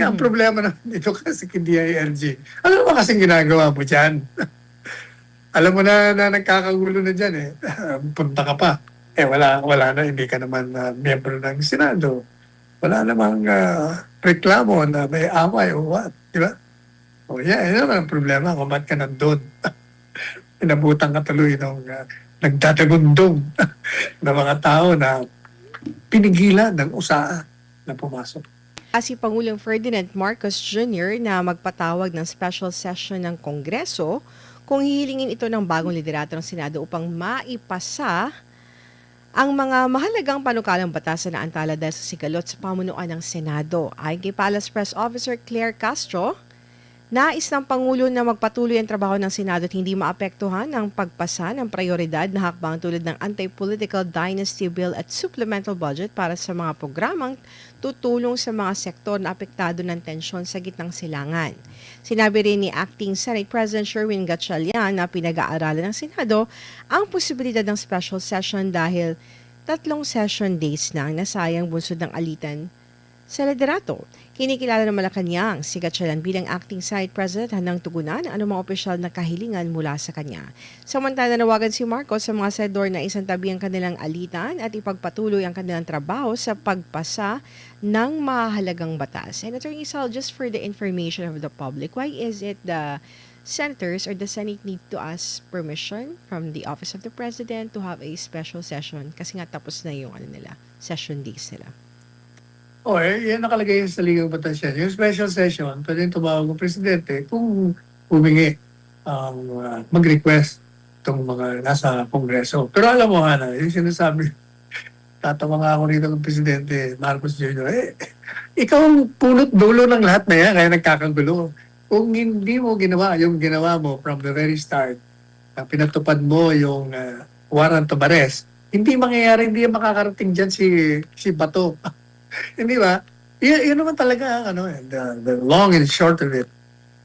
ang problema naman dito kasi kay DILG. Ano naman kasing ginagawa mo dyan? Alam mo na nagkakagulo na dyan eh. Punta ka pa. Wala na, hindi ka naman miyembro ng Senado. Wala namang reklamo na may away o what, di ba? O yun naman ang problema kung ba't ka nandun. Inabutan ka tuloy ng nagdadagundong na mga tao na pinigilan ng usaa na pumasok. Si Pangulong Ferdinand Marcos Jr. na magpatawag ng special session ng Kongreso kung hihilingin ito ng bagong liderato ng Senado upang maipasa ang mga mahalagang panukalang batas na naantala dahil sa sigalot sa pamunuan ng Senado. Ayon kay Palace Press Officer Claire Castro, nais ng Pangulo na magpatuloy ang trabaho ng Senado at hindi maapektuhan ang pagpasa ng prioridad na hakbang tulad ng Anti-Political Dynasty Bill at Supplemental Budget para sa mga programang tutulong sa mga sektor na apektado ng tensyon sa gitnang silangan. Sinabi rin ni Acting Senate President Sherwin Gatchalian na pinag-aaralan ng Senado ang posibilidad ng special session dahil 3 session days na ang nasayang bunsod ng alitan sa liderato. Kinikilala ng Malacanang si Gatchalian bilang acting Senate President handang tugunan ang anumang opisyal na kahilingan mula sa kanya. Samantala nawagan si Marcos sa mga senador na isantabi ang kanilang alitan at ipagpatuloy ang kanilang trabaho sa pagpasa ng mahalagang batas. And Attorney Sal, just for the information of the public, why is it the senators or the Senate need to ask permission from the Office of the President to have a special session? Kasi nga tapos na yung session days nila. Yan nakalagay sa ligang batas yan. Yung special session, pwede tumawag ng presidente kung humingi mag-request itong mga nasa kongreso. Pero alam mo, Hana, yung sinasabi, tatawa nga ako rito ng presidente Marcos Jr. Ikaw ang punot dulo ng lahat na yan, kaya nagkakagulo. Kung hindi mo ginawa yung ginawa mo from the very start, pinatupad mo yung warrant of arrest, hindi mangyayari, hindi makakarating dyan si Bato. Hindi ba? Yun naman talaga the long and short of it.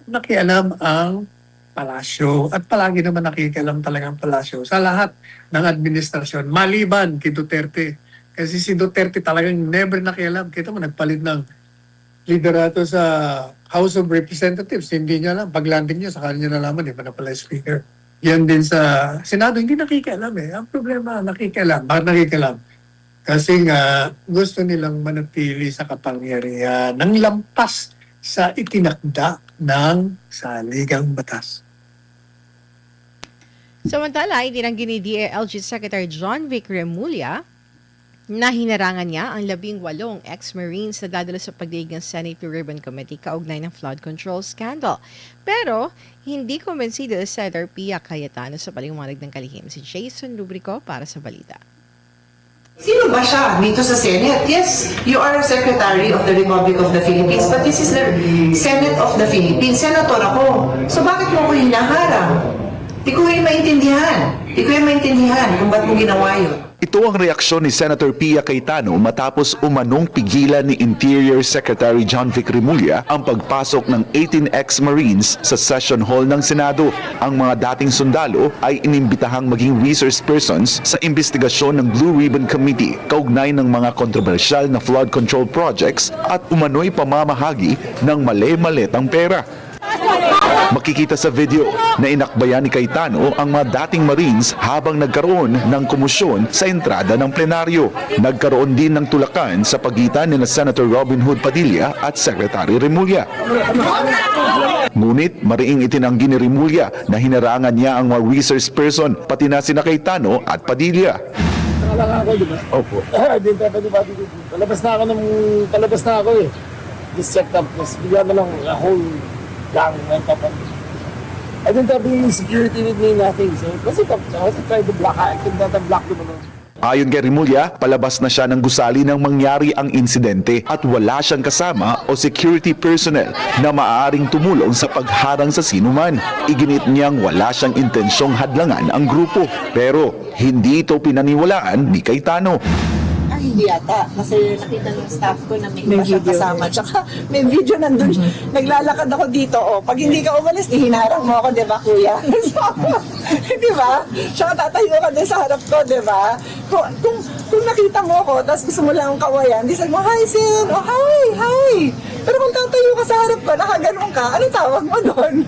Nakialam ang palasyo at palagi naman nakikialam talaga ang palasyo sa lahat ng administrasyon maliban kay Duterte. Kasi si Duterte talagang never nakialam. Kita mo, nagpalit ng liderato sa House of Representatives. Hindi niya alam. Pag-landing niya, sa kanya nalaman, iba na pala speaker. Yan din sa Senado, hindi nakikialam eh. Ang problema, nakikialam. Bakit nakikialam? Kasi nga gusto nilang manatili sa kapangyarihan ng lampas sa itinakda ng saligang batas. Samantala, itinanggi ni DILG Secretary John Vic Remulla na hinarangan niya ang 18 ex-Marines na dadalo sa pagdinig ng Senate Blue Ribbon Committee kaugnay ng flood control scandal. Pero hindi kumbinsido si Senator Pia Cayetano sa paliwanag ng kalihim. Si Jason Lubrico para sa balita. Sino ba siya dito sa Senate? Yes, you are Secretary of the Republic of the Philippines, but this is the Senate of the Philippines. Senator ako. So bakit mo ko hinaharang? Di ko yung maintindihan kung ba't mo ginawa yun. Ito ang reaksyon ni Senator Pia Cayetano matapos umanong pigilan ni Interior Secretary John Vic Remulla ang pagpasok ng 18 ex-Marines sa session hall ng Senado. Ang mga dating sundalo ay inimbitahang maging resource persons sa investigasyon ng Blue Ribbon Committee kaugnay ng mga kontrobersyal na flood control projects at umano'y pamamahagi ng mali-malitang pera. Makikita sa video na inakbayan ni Cayetano ang mga dating Marines habang nagkaroon ng komusyon sa entrada ng plenaryo. Nagkaroon din ng tulakan sa pagitan ni Senator Robin Hood Padilla at Secretary Remulla. Ngunit mariing itinanggi ni Remulla na hinarangan niya ang mga resource person pati na sina Cayetano at Padilla. Nakalaka ako, di ba? Opo. Palabas na ako eh. Just checked up. Tapos bigla na lang a whole gang went up on me. I didn't have any security with me, nothing. So it was trying to block. I could not have blocked them alone. Ayon kay Remulla, palabas na siya ng gusali nang mangyari ang insidente at wala siyang kasama o security personnel na maaaring tumulong sa pagharang sa sinuman. Iginit niyang wala siyang intensyong hadlangan ang grupo. Pero hindi ito pinaniwalaan ni Cayetano. Hindi yata. Kasi nakita ng staff ko na may iba siyang kasama. Tsaka may video nandun. Naglalakad ako dito. Pag hindi ka umalis, hinarang mo ako, di ba, kuya? Di ba? Tsaka tatayo ka din sa harap ko, di ba? Kung nakita mo ako, tapos gusto mo lang kawayan, di sabi mo, hi, Sin! Oh, hi! Pero kung tatayo ko, nakaganon ka, ano tawag mo doon?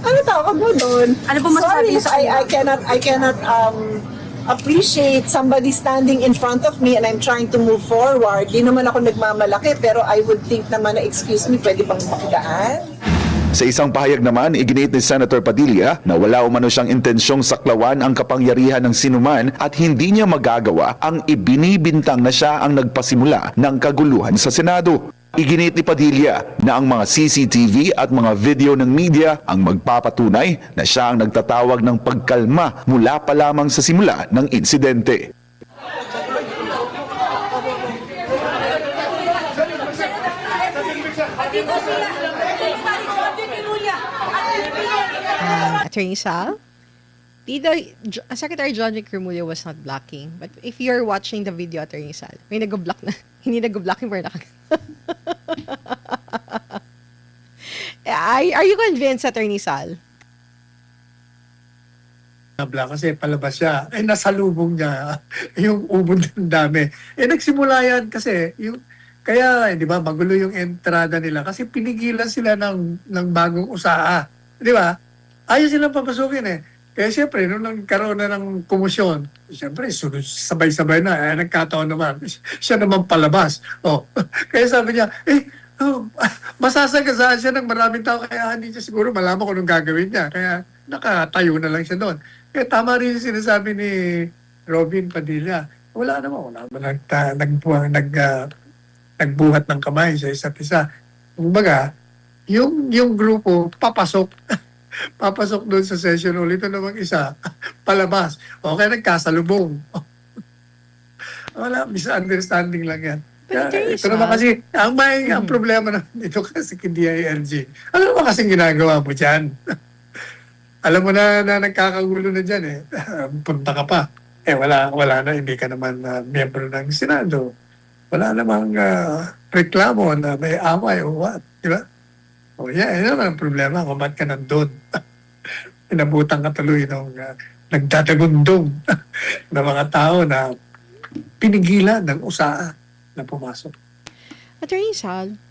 Ano tawag mo doon? Ano po masasabi Sorry niyo if sa kanya? I cannot appreciate somebody standing in front of me and I'm trying to move forward. Di naman ako nagmamalaki, pero I would think naman na, excuse me, pwede bang makidaan? Sa isang pahayag naman, iginiit ni Senator Padilla na wala umano siyang intensyong saklawan ang kapangyarihan ng sinuman at hindi niya magagawa ang ibinibintang na siya ang nagpasimula ng kaguluhan sa Senado. Iginiit ni Padilla na ang mga CCTV at mga video ng media ang magpapatunay na siya ang nagtatawag ng pagkalma mula pa lamang sa simula ng insidente. Attorney Sal? Secretary John Vic Remulla was not blocking. But if you're watching the video, Attorney Sal, may nag-block na. Hindi nag-block yung Are you convinced, Attorney Sal? Nabla kasi palabas siya. Nasalubong niya yung ubod ng dami. Nagsimula yan kasi kaya, di ba, magulo yung entrada nila kasi pinigilan sila ng bagong usaa. Di ba? Ayaw silang papasukin Kaya siyempre, nung nagkaroon na ng kumusyon, siyempre, sabay-sabay na. Nagkataon naman. Siya naman palabas. Kaya sabi niya, masasagasaan siya ng maraming tao. Kaya hindi siya siguro malaman kung anong gagawin niya. Kaya nakatayo na lang siya doon. Kaya tama rin yung sinasabi ni Robin Padilla. Wala naman nagbuhat ng kamay sa isa't isa. Kumbaga, yung grupo papasok doon sa session hall. Ito namang isa, palabas. Okay, nagkasalubong. Wala, misunderstanding lang yan. Ito naman kasi, ang problema naman dito kasi kay DILG. Ano naman kasing ginagawa mo dyan? Alam mo na nagkakagulo na dyan punta ka pa. Wala na, hindi ka naman miyembro ng Senado. Wala namang reklamo na may away o what, di ba? Yan naman ang problema kung ba't ka nandun. Inabutan ka tuloy ng nagdadagundong ng mga tao na pinigilan ng usaa na pumasok. Attorney Sal,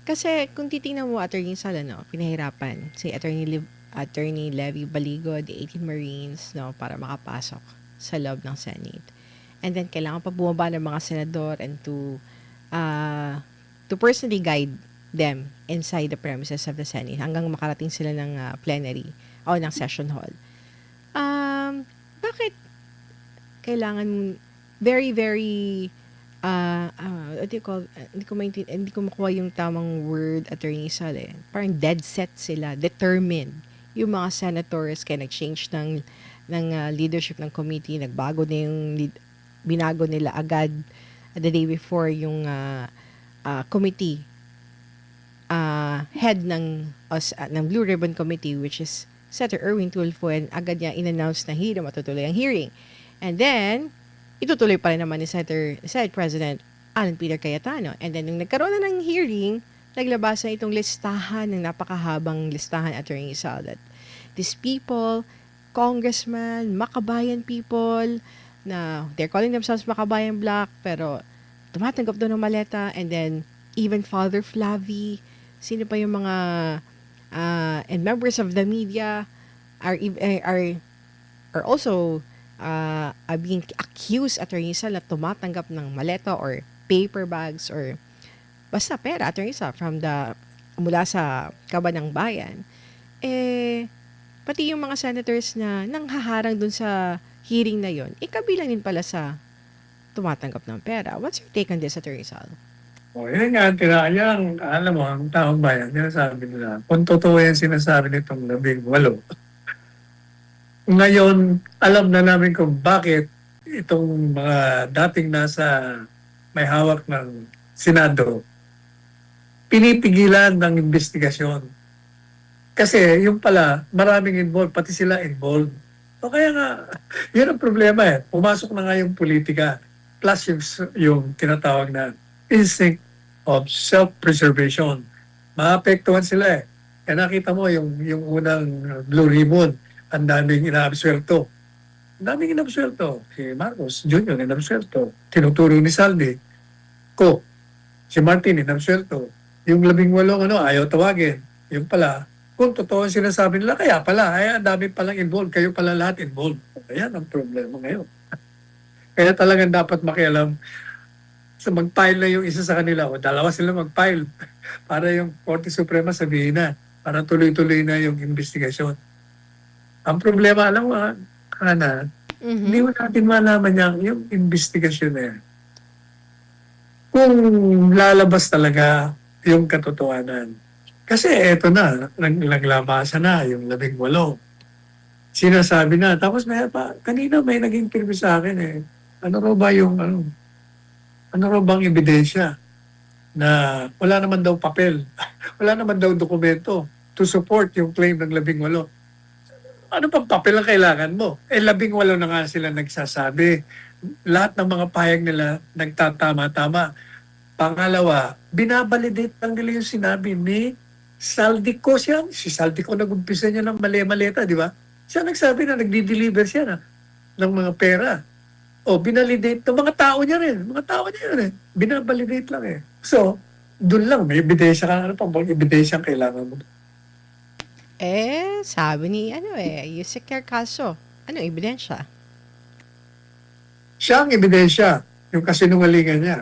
kasi kung titingnan mo, Attorney Sal, pinahirapan si Attorney Levy Baligo, the 18 Marines, para makapasok sa loob ng Senate. And then, kailangan pa bumaba ng mga senador and to personally guide them inside the premises of the Senate hanggang makarating sila ng plenary o ng session hall. Bakit kailangan very, very hindi ko makuha yung tamang word, Attorney Sal Parang dead set sila, determined. Yung mga senators kaya nag-change ng leadership ng committee, binago nila agad the day before yung committee head ng Blue Ribbon Committee, which is Senator Erwin Tulfo, and agad niya in-announce na hindi na matutuloy ang hearing. And then, itutuloy pa rin naman ni Senate President Alan Peter Cayetano. And then, nung nagkaroon na ng hearing, naglabas na itong listahan, ng napakahabang listahan, Attorney Sal, that these people, congressmen, makabayan people, na they're calling themselves Makabayan Black, pero tumatanggap doon ng maleta, and then, even Father Flavi, sino pa yung mga and members of the media are also being accused, Attorney Sal, na tumatanggap ng maleta or paper bags or basta pera, Attorney Sal, mula sa kaban ng bayan. Pati yung mga senators na nanghaharang dun sa hearing na yon, kabilang din pala sa tumatanggap ng pera. What's your take on this, Attorney Sal? Yun nga, tinayang, alam mo, ang taong bayan, sinasabi nila, kung totoo yan sinasabi nitong 18. Ngayon, alam na namin kung bakit itong mga dating nasa may hawak ng Senado, pinipigilan ng investigasyon. Kasi yung pala, maraming involved, pati sila involved. O kaya nga, yun ang problema Pumasok na nga yung politika, plus yung tinatawag na instinct of self-preservation. Maapektuhan sila Kaya nakita mo yung unang Blue Ribbon, ang daming inaabswelto. Ang daming inaabswelto. Si Marcos Jr. inaabswelto. Tinuturo ni Saldi. Si Martin inaabswelto. Yung 18, ayaw tawagin. Yung pala, kung totoo ang sinasabi nila, kaya pala, ang dami palang involved, kayo pala lahat involved. Ayan ang problema ngayon. Kaya talagang dapat makialam sa mag-file na yung isa sa kanila o dalawa sila mag-file para yung Korte Suprema sabihin na, para tuloy-tuloy na yung investigasyon. Ang problema, alam mo, Hana, hindi mo natin malaman yung investigasyon na yan. Kung lalabas talaga yung katotohanan. Kasi eto na, naglamasa na yung 18. Sinasabi na. Tapos kanina may nag-interview sa akin eh. Ano raw bang ebidensya na wala naman daw papel, wala naman daw dokumento to support yung claim ng 18. Ano pang papel ang kailangan mo? 18 na nga sila nagsasabi. Lahat ng mga pahayag nila nagtatama-tama. Pangalawa, binabalidate lang nila yung sinabi ni Saldico siya. Si Saldico nag-umpisa niya ng mali-maleta, di ba? Siya nagsabi na nagdi-deliver siya ng mga pera. O, binalidate ng mga tao niya rin. Mga tao niya rin. Binabalidate lang eh. So, dun lang, may ebidensya ka. Ano pang ebidensya ang kailangan mo? Sabi ni, Yusek Caso, ebidensya? Siya ang ebidensya, yung kasinungalingan niya.